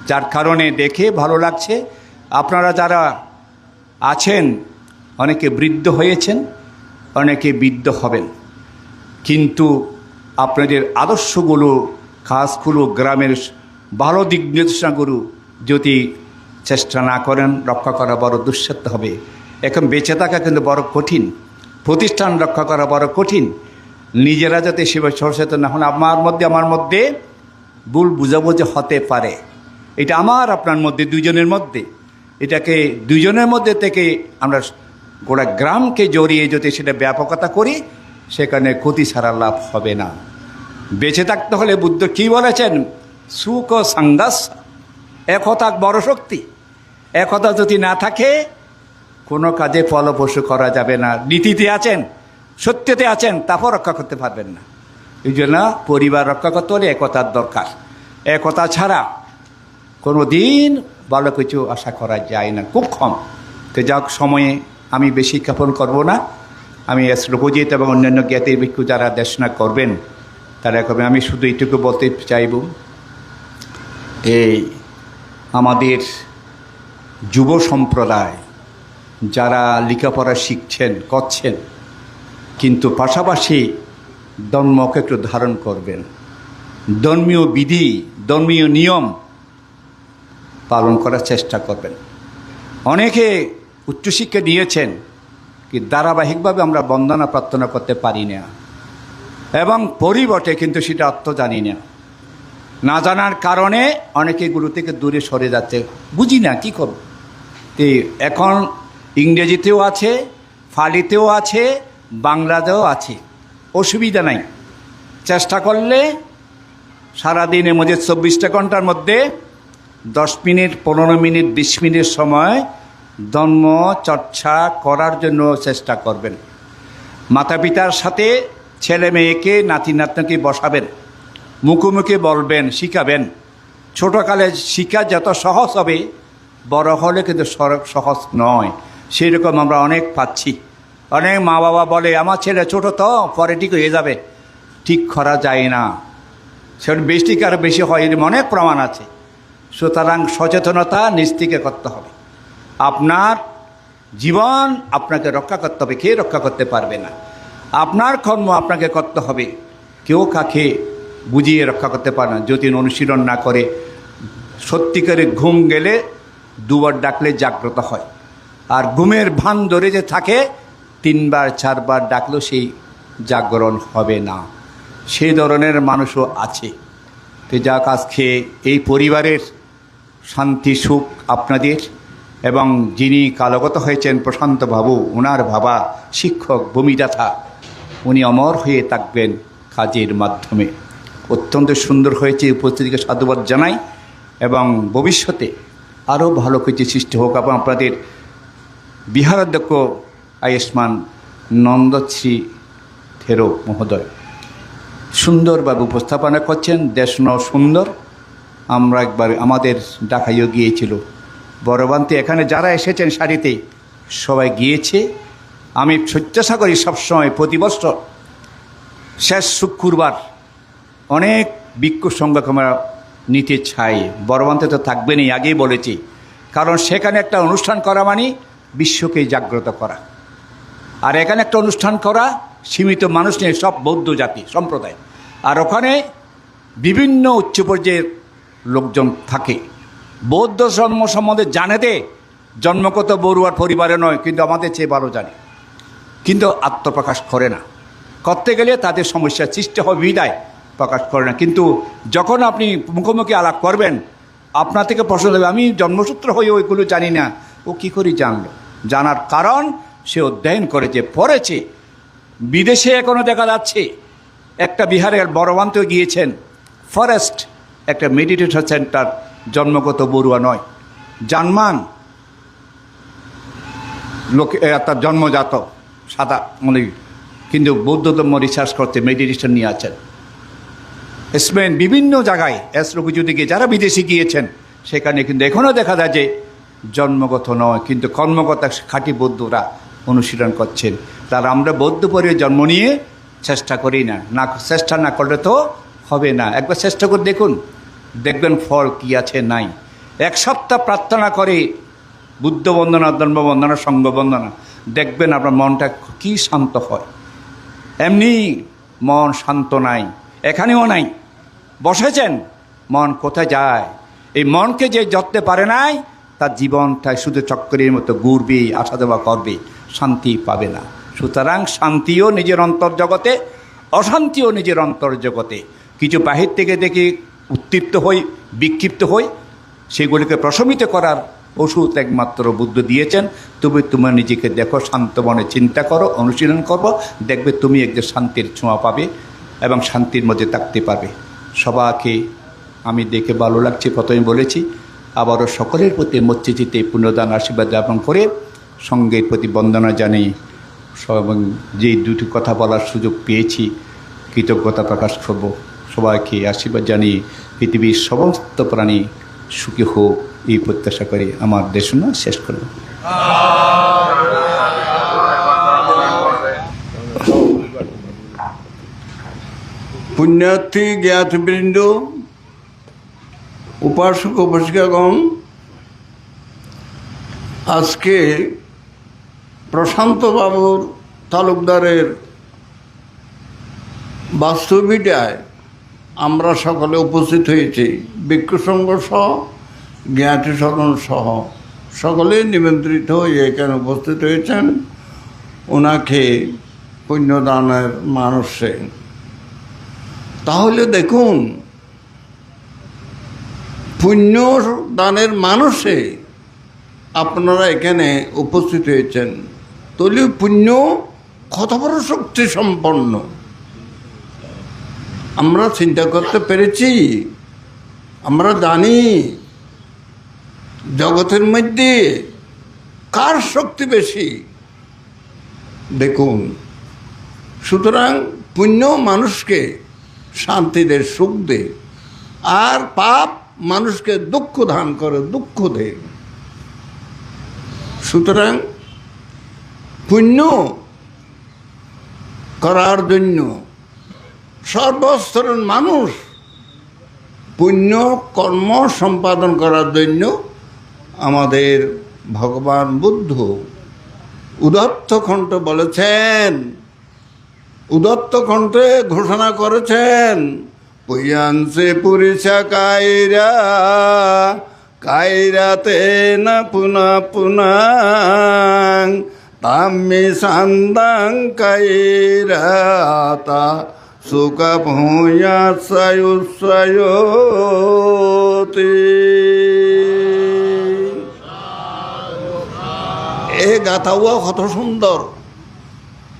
যার কারণে দেখে ভালো লাগছে। আপনারা যারা আছেন অনেকে বৃদ্ধ হয়েছেন, অনেকে বৃদ্ধ হবেন, কিন্তু আপনাদের আদর্শগুলো, কাজগুলো, গ্রামের ভালো দিক নির্দেশনাগুলো যদি চেষ্টা না করেন, রক্ষা করা বড় দুঃসাধ্য হবে। এখন বেঁচে থাকা কিন্তু বড় কঠিন, প্রতিষ্ঠান রক্ষা করা বড় কঠিন। নিজেরা যাতে সেভাবে সচেতন না হন, আমার মধ্যে ভুল বুঝাবুঝি হতে পারে, এটা আমার আপনার মধ্যে, দুজনের মধ্যে, এটাকে দুজনের মধ্যে থেকে আমরা গোটা গ্রামকে জড়িয়ে যদি সেটা ব্যাপকতা করি, সেখানে ক্ষতি ছাড়া লাভ হবে না। বেঁচে থাকতে হলে বুদ্ধ কী বলেছেন? সুখ ও সংঘাস, একতা বড় শক্তি। একতা যদি না থাকে কোনো কাজে ফলপ্রসূ করা যাবে না। নীতিতে আছেন, সত্যতে আছেন, তারপর রক্ষা করতে পারবেন না। এই জন্য পরিবার রক্ষা করতে হলে একতার দরকার। একতা ছাড়া কোনো দিন ভালো কিছু আশা করা যায় না, খুব কম। তো যাক, সময়ে আমি বেশি ক্ষেপণ করব না। আমি শ্রোপজিৎ এবং অন্যান্য জ্ঞাতির ভিক্ষু যারা দেশনা করবেন তারা করবেন। আমি শুধু এইটুকু বলতে চাইব, এই আমাদের যুব সম্প্রদায় যারা লেখাপড়া শিখছেন, করছেন, কিন্তু পাশাপাশি ধর্মকে একটু ধারণ করবেন, ধর্মীয় বিধি, ধর্মীয় নিয়ম পালন করার চেষ্টা করবেন। অনেকে উচ্চশিক্ষা নিয়েছেন, কি ধারাবাহিকভাবে আমরা বন্দনা প্রার্থনা করতে পারি না, এবং পরিবর্তে কিন্তু সেটা অর্থ জানি না। না জানার কারণে অনেকে এগুলো থেকে দূরে সরে যাচ্ছে, বুঝি না কী করব। তো এখন ইংরেজিতেও আছে, ফালিতেও আছে, বাংলাতেও আছে, অসুবিধা নাই। চেষ্টা করলে সারাদিনের মধ্যে 24টা ঘন্টার মধ্যে 10 মিনিট, 15 মিনিট, 20 মিনিট সময় ধর্ম চর্চা করার জন্য চেষ্টা করবেন। মাতা পিতার সাথে ছেলে মেয়েকে, নাতি নাতনিকে বসাবেন, মুখোমুখি বলবেন, শিখাবেন। ছোটোকালে শিক্ষা যত সহজ হবে, বড় হলে কিন্তু সহজ নয়। সেই রকম আমরা অনেক পাচ্ছি। অনেক মা বাবা বলে আমার ছেলে ছোটো তো, পরে ঠিক হয়ে যাবে। ঠিক করা যায় না, সেটা বেশি আরও বেশি হয়, এর অনেক প্রমাণ আছে। সুতরাং সচেতনতা নিজ থেকে করতে হবে। আপনার জীবন আপনাকে রক্ষা করতে হবে, কে রক্ষা করতে পারবে না। আপনার কর্ম আপনাকে করতে হবে, কেউ কাকে বুঝিয়ে রক্ষা করতে পারে না। যদি অনুশীলন না করে, সত্যিকারে ঘুম গেলে দুবার ডাকলে জাগ্রত হয়, আর ঘুমের ভান ধরে যে থাকে 3বার 4বার ডাকলেও সেই জাগরণ হবে না। সেই ধরনের মানুষও আছে। তো যাক, আজকে এই পরিবারের শান্তি সুখ আপনাদের, এবং যিনি কালগত হয়েছেন প্রশান্ত বাবু, ওনার বাবা শিক্ষক ভূমিদাতা, উনি অমর হয়ে থাকবেন কাজের মাধ্যমে। অত্যন্ত সুন্দর হয়েছে, উপস্থিতিকে সাধুবাদ জানাই এবং ভবিষ্যতে আরও ভালো কিছু সৃষ্টি হোক। এবং আপনাদের বিহারাধ্যক্ষ আয়ুষ্মান নন্দশ্রী থেরো মহোদয় সুন্দরভাবে উপস্থাপনা করছেন। দেশ সুন্দর। আমরা একবার আমাদের ঢাকায়ও গিয়েছিল বড়বান্তি, এখানে যারা এসেছেন সারিতে সবাই গিয়েছে। আমি প্রত্যাশা করি সবসময় প্রতি বছর শেষ শুক্রবার অনেক ভিক্ষু সংখ্যক আমরা নিতে চাই। বড়বান্তি তো থাকবেনই, আগেই বলেছি, কারণ সেখানে একটা অনুষ্ঠান করা মানে বিশ্বকে জাগ্রত করা। আর এখানে একটা অনুষ্ঠান করা সীমিত মানুষ নিয়ে, সব বৌদ্ধ জাতি সম্প্রদায়, আর ওখানে বিভিন্ন উচ্চ পর্যায়ের লোকজন থাকে। বৌদ্ধ ধর্ম সম্বন্ধে জানে দে, জন্মগত বড়ুয়ার পরিবারে নয়, কিন্তু আমাদের চেয়ে ভালো জানে, কিন্তু আত্মপ্রকাশ করে না। করতে গেলে তাদের সমস্যার সৃষ্টি হয় বিদায় প্রকাশ করে না। কিন্তু যখন আপনি মুখোমুখি আলাপ করবেন, আপনার থেকে প্রশ্ন দেবে, আমি জন্মসূত্র হয়ে ওইগুলো জানি না। ও কী করে জানলো? জানার কারণ সে অধ্যয়ন করেছে, পড়েছে। বিদেশে এখনও দেখা যাচ্ছে, একটা বিহারের বড়বান্তে গিয়েছেন, ফরেস্ট একটা মেডিটেশন সেন্টার, জন্মগত বড়ুয়া নয়, জানমান লোকে তার জন্মজাত সাদা মানে, কিন্তু বৌদ্ধ ধর্ম রিসার্চ করতে মেডিটেশন নিয়ে আছেন। স্পেন বিভিন্ন জায়গায় এসরোগুজুদিকে যারা বিদেশে গিয়েছেন, সেখানে কিন্তু এখনও দেখা যায় যে জন্মগত নয়, কিন্তু কর্মগত খাঁটি বৌদ্ধরা অনুশীলন করছেন। তার আমরা বৌদ্ধ পরিবারে জন্ম নিয়ে চেষ্টা করি না, চেষ্টা না করলে তো হবে না। একবার চেষ্টা করে দেখুন, দেখবেন ফল কী আছে নাই। এক সপ্তাহ প্রার্থনা করে বুদ্ধ বন্দনা, ধর্ম বন্দনা, সঙ্গ বন্দনা, দেখবেন আপনার মনটা কি শান্ত হয়। এমনি মন শান্ত নাই, এখানেও নাই। বসেছেন, মন কোথায় যায়? এই মনকে যে যত্নে পারে নাই, তার জীবনটায় শুধু চক্রের মতো ঘুরবে, আসা যাওয়া করবে, শান্তি পাবে না। সুতরাং শান্তিও নিজের অন্তর্জগতে, অশান্তিও নিজের অন্তর্জগতে। কিছু বাহির থেকে দেখে উত্তৃপ্ত হই, বিক্ষিপ্ত হই, সেগুলিকে প্রশমিত করার ওষুধ একমাত্র বুদ্ধ দিয়েছেন। তবে তুমি নিজেকে দেখো, শান্ত মনে চিন্তা করো, অনুশীলন করবো, দেখবে তুমি একজন শান্তির ছোঁয়া পাবে এবং শান্তির মধ্যে থাকতে পারবে। সবাইকে আমি দেখে ভালো লাগছে, প্রথমে বলেছি, আবারও সকলের প্রতি মসজিদে পুণ্যদান আশীর্বাদ জ্ঞাপন করে সঙ্গের প্রতি বন্দনা জানিয়ে এবং যেই দুটি কথা বলার সুযোগ পেয়েছি কৃতজ্ঞতা প্রকাশ করব। সবাইকে আশীর্বাদ জানিয়ে পৃথিবীর সমস্ত প্রাণী সুখী হোক এই প্রত্যাশা করে আমার দেশনা শেষ করব। পুণ্যার্থী জ্ঞাতবৃন্দ, উপাসক উপাসিকাগণ, আজকে প্রশান্ত বাবুর তালুকদারের বাস্তবিটায় আমরা সকলে উপস্থিত হয়েছি, ভিক্ষু সংঘ সহ, জ্ঞাতি সদন সহ সকলে নিমন্ত্রিত হয়ে এখানে উপস্থিত হয়েছেন ওনাকে পুণ্যদানের মানুষে। তাহলে দেখুন, পুণ্য দানের মানুষে আপনারা এখানে উপস্থিত হয়েছেন, তাহলে পুণ্য কত বড় শক্তি সম্পন্ন আমরা চিন্তা করতে পেরেছি। আমরা জানি জগতের মধ্যে কার শক্তি বেশি। দেখুন, সুতরাং পুণ্য মানুষকে শান্তি দেয়, সুখ দেয়, আর পাপ মানুষকে দুঃখ দান করে, দুঃখ দেয়। সুতরাং পুণ্য করার জন্য সর্বস্তরের মানুষ পুণ্য কর্ম সম্পাদন করার জন্য আমাদের ভগবান বুদ্ধ উদাত্ত কণ্ঠে বলেছেন, উদাত্ত কণ্ঠে ঘোষণা করেছেন, পুয়াংসে পুরিষা কায়রা কায়রাতে না পুনা পুনা তাম্মি সান্দাং কায়রাতা সুখ ভূয়া সায়ুসায়োতি। এই গাথাও কত সুন্দর,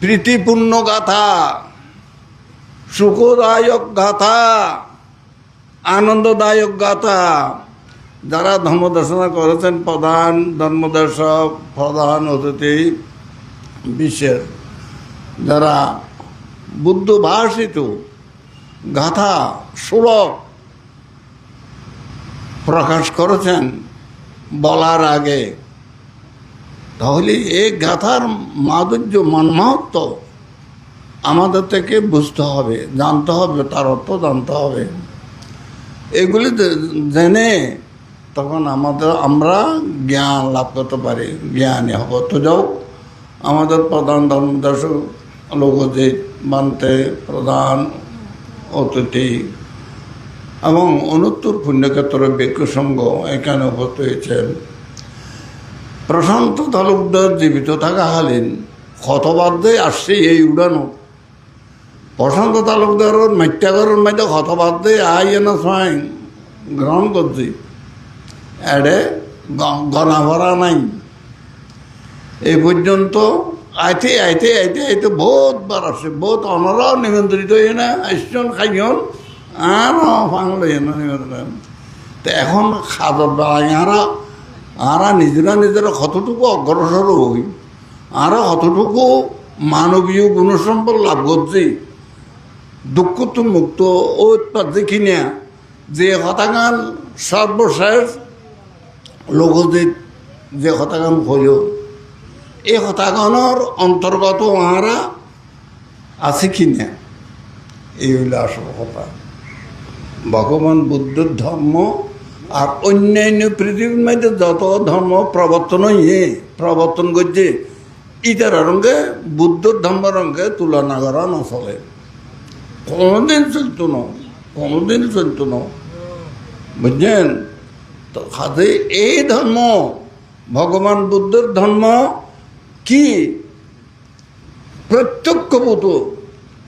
প্রীতিপূর্ণ গাথা, সুখদায়ক গাথা, আনন্দদায়ক গাথা। যারা ধর্মদেশনা করেছেন, প্রধান ধর্মদর্শক, প্রধান অতিথি, বিশ্বের যারা বুদ্ধ ভাষিত গাথা শ্লোক প্রকাশ করেছেন বলার আগে, তাহলে এই গাথার মাধুর্য মর্মাহত্ব আমাদের থেকে বুঝতে হবে, জানতে হবে, তার অর্থ জানতে হবে। এগুলি জেনে তখন আমরা জ্ঞান লাভ করতে পারি, জ্ঞানী হব। তো যাও, আমাদের প্রধান ধর্মদর্শক লোকজিৎ বান্তে, প্রধান অতিথি এবং অনুত্তর পুণ্যক্ষেত্র ভিক্ষু সংঘ এখানে উপস্থিত হয়েছেন। প্রশান্ত তালুকদার জীবিত থাকাকালীন ক্ষতবাদ্যে আসছে এই উড়ানো। প্রশান্ত তালুকদারের মাত্যাগরের মধ্যে ক্ষতবাদ্যে আইনা সাইন গ্রহণ করছি, এডে গণা ভরা নাই। এই পর্যন্ত আইতে আইতে আইতে আইতে বহুত বার আসছে, বহুত অনরাও নিমন্ত্রিত হয়ে না আসছেন, খাইজন আর বাংলা নিমন্ত্রণ। তো এখন খাদর বেড়াই আরা নিজেরা কতটুকু অগ্রসর হই, আরা কতটুকু মানবীয় গুণসম্পদ লাভ করছি, দুঃখ তো মুক্ত ও দেখি না। যে হতাগান সর্বশেষ লোকজিৎ যে হতাগান হইল, এই হতাগানের অন্তর্গত আরা আছে কি না, এই হইল আসল কথা। ভগবান বুদ্ধের ধর্ম আর অন্যান্য পৃথিবীর মধ্যে যত ধর্ম প্রবর্তন করছে, ইটার রঙে বুদ্ধর ধর্ম রঙে তুলনা করা না চলে, কোনোদিন চলতো না, বুঝছেন? তো খাতে এই ধর্ম, ভগবান বুদ্ধের ধর্ম কি প্রত্যক্ষভূত,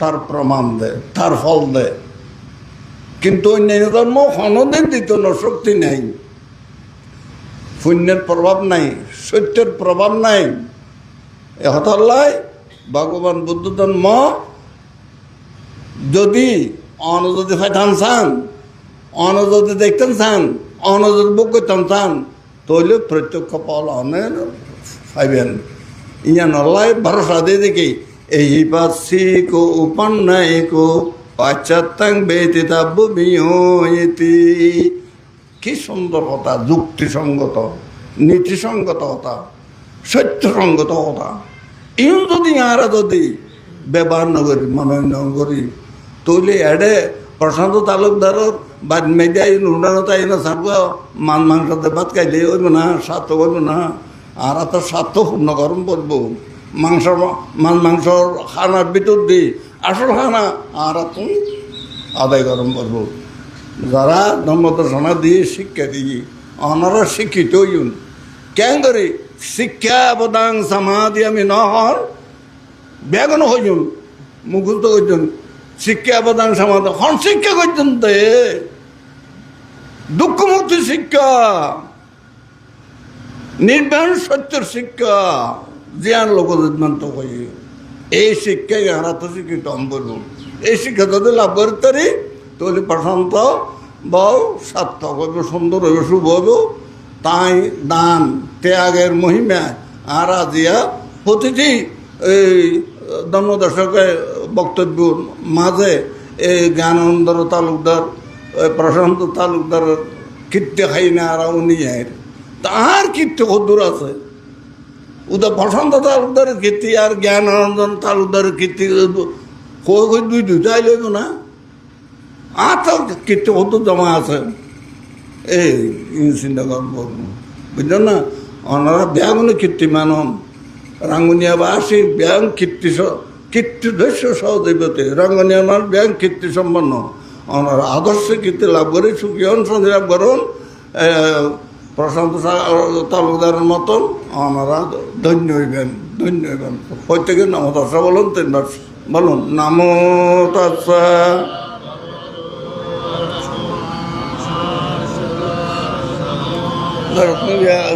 তার প্রমাণ দেয়, তার ফল দেয়। কিন্তু অন্যান্য ধর্ম কোনোদিন দিত না, শক্তি নাই, পুণ্যের প্রভাব নাই, সত্যের প্রভাব নাই। এহতাল্লাই ভগবান বুদ্ধ ধর্ম যদি অনযদি ফাইতাম চান, অনযদি দেখতেন চান, অনযদি বুক করতাম চান, তাহলে প্রত্যক্ষ ফল অনেক পাইবেন। ইয়া নল্লাই ভরসা দিয়ে দেখি এই পাশিকো উপন্যায়িকো পাশ্চাত্যাং ব্যতীতাব্য বিহতি। কি সুন্দর কথা, যুক্তিসঙ্গত, নীতিসঙ্গত কথা, সত্যসঙ্গত কথা। ইন যদি আরা যদি ব্যবহার নগরী, মনোনয়ন করি, তাহলে এডে প্রশান্ত তালুকদারের বাদ মেডিয়াই উড়ানো তাই না সারব মাংস ভাত খাইলে হইব না, স্বার্থ হইব না। আর তো স্বার্থ পূর্ণ গরম পড়ব, মাংসর খানার ভিতর দিয়ে আসল খানা আর তুমি আদায় গরম পড়ব। যারা ধর্মদর্শনা দিয়ে শিক্ষা দিয়ে ওনারা শিক্ষিত হইন, কেন করে শিক্ষা অবদান সমাধি আমি নহর বেগুন হইন, মুখস্থ করছেন শিক্ষা অবদান সমাধি, হন শিক্ষা করছেন দে দুঃখমুক্তি শিক্ষা, নির্বাণ সত্যের শিক্ষা, জ্ঞান লোকমান্ত হয়ে এই শিক্ষায় হারা তো শিক্ষিত আমি বলব। এই শিক্ষা যদি লাভ করতে পারি তাহলে প্রশান্ত বউ সার্থক হইব, সুন্দর হইব, শুভ হইব। তাই দান ত্যাগের মহিমা আর আজিয়া প্রতিটি এই ধর্মদর্শকের বক্তব্য মাঝে এই জ্ঞানানন্দ তালুকদার, প্রশান্ত তালুকদারের কীর্তি খাই না আর উনি তার কীর্তি কদ্দূর আছে। ওদের প্রশান্ত তালুকদারের কীর্তি আর জ্ঞানানন্দ তালুকদারের কীর্তি দুইটাই লইব না, আর তো কীর্তি কদ্দূর জমা আছে। এই চিন্তা করব, বুঝলেন না? ওনারা ব্যাগুলো কীর্তিমান হন, রাঙ্গুনিয়াবাসী ব্যাং কীর্তিদস্য সহদেবতে রাঙ্গুনিয়ার ব্যাং কীর্তি সম্পন্ন। ওনারা আদর্শ কীর্তি লাভ করে সুখী হন, শান্তি লাভ করুন। প্রশান্ত তালুকদারের মতন ওনারা ধন্য হইবেন, ধন্য হইবেন। প্রত্যেকের নাম তৎসা বলুন, তিনবার বলুন, নামো তৎসা।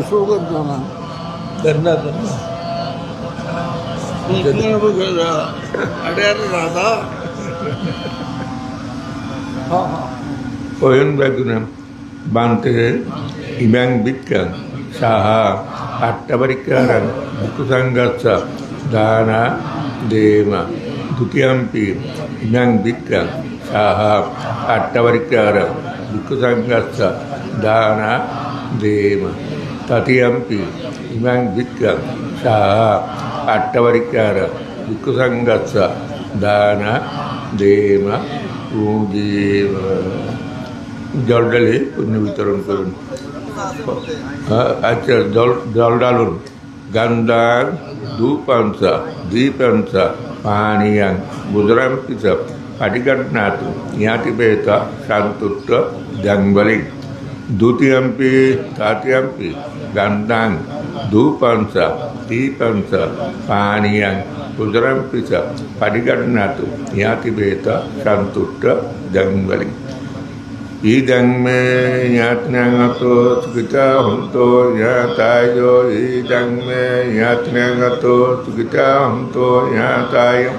শুরু করছো না? Radha Oyun bagunam bante ibang bikkan saha attabarikaran bukusangatsa dana dema dutiyampi ibang bikkan saha attabarikaran bukusangatsa dana dema tatiyampi ibang bikkan saha attabarikaran bukusangatsa dana dema pujima জল ঢালে পুণ্য বিতরণ করুন আচ্ছা জল ঢালুন গান্ধার দ্বীপাংসা পানীয়াং বুজরাম পিসা পাটিকাটনাথ ইয়াতি পেতা শান্তুত্ব জাংবলিং দ্বিতীয়াম্পি তৃতীয়াম্পি গান্ধাং দ্বীপাংসা পানীয়াং বুজরাম পিসা পাটিকাটনাথ ইয়াতি পেতা শান্তুত্ব জাংবলিং Idang me yatnangato sukita hunto yatayo idang me yatnangato sukita hunto yatayo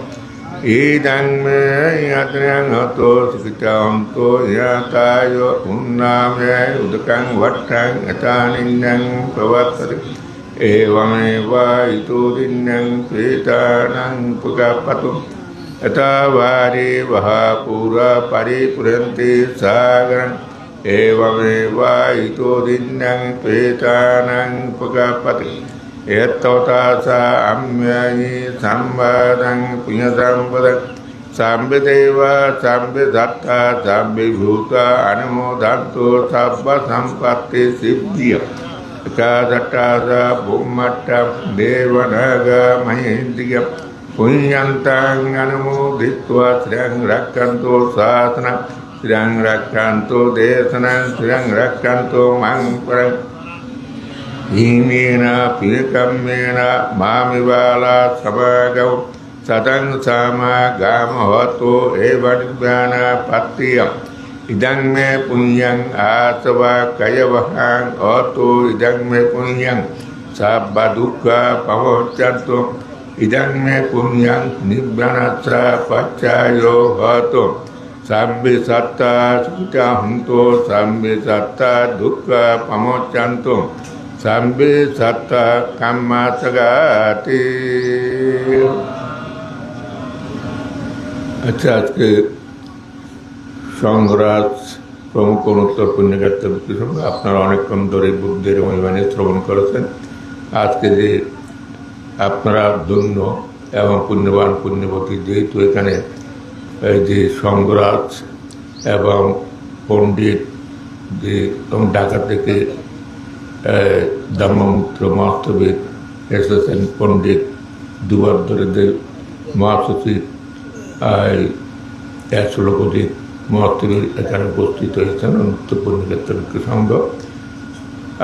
idang me yatnangato sukita hunto yatayo unname udakang vattang atanindang pavattari evameva itudindang petanang pugapatum यथावारी वहापूरा परिपुरन्ति सागरं एवमेवा इतो दिन्नं पेतानं पुगपति यत्तवता अम्यायि संवादं पुण्यसम्पदं संविदेव संविधत्ता संविभूता अनुमोदन्तु सर्वसम्पत्ति सिद्धिः एकादट्टासा भूमट्टं देवनाग महेन्द्रियम् पुण्यन्तं अनुमोदित्वा श्रियं रक्षन्तु शासनं श्रियं रक्षन्तु देशनं श्रियं रक्षन्तु मां परं भीमेन पीकम्येन मामिवाला समागौ सतं समागामहतो एव निब्बानपत्तियम् इदं मे पुण्यं आसवा कयवहां अतो इदं मे पुण्यं सर्वदुःखपमोच्यन्तु idang me punyang nibbranatra paccayo hato sabbe satta sukita hunto sabbe satta dukkha pamoccanto sabbe satta kamma sagati আচ্ছা আজকে সংঘরাজ প্রমুখ অনুত্তর পুণ্যগাত্তা সঙ্গে আপনারা অনেকক্ষণ ধরে বুদ্ধের মহিমানে শ্রবণ করেছেন আজকে যে আপনারা ধন্য এবং পুণ্যবান পুণ্যবতী যেহেতু এখানে এই যে সংঘরাজ এবং পণ্ডিত যে ঢাকা থেকে ধর্মমূত্র মহাস্তবিদ এসেছেন পণ্ডিত দুবার ধরে যে মহাসচিব 100 লক্ষ মহাস্তবিদ এখানে উপস্থিত হয়েছেন অনুত্তর পুণ্যগাত্তা সংঘ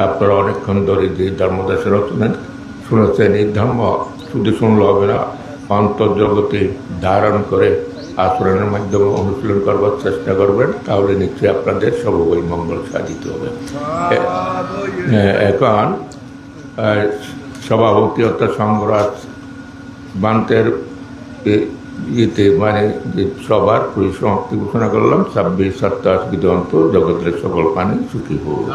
আপনারা অনেকক্ষণ ধরে যে ধর্মদাসের রচনা শুনেছেন এই ধর্ম শুধু শুনলে হবে না অন্তর্জগতে ধারণ করে আচরণের মাধ্যমে অনুশীলন করবার চেষ্টা করবেন তাহলে নিশ্চয়ই আপনাদের সর্বই মঙ্গল সাধিত হবে এখন সভাপতি অর্থাৎ সংঘরাজ বান্তের ইয়েতে মানে যে সবার পরিসমাপ্তি ঘোষণা করলাম 26 27 জগতের সকল প্রাণী সুখী হোক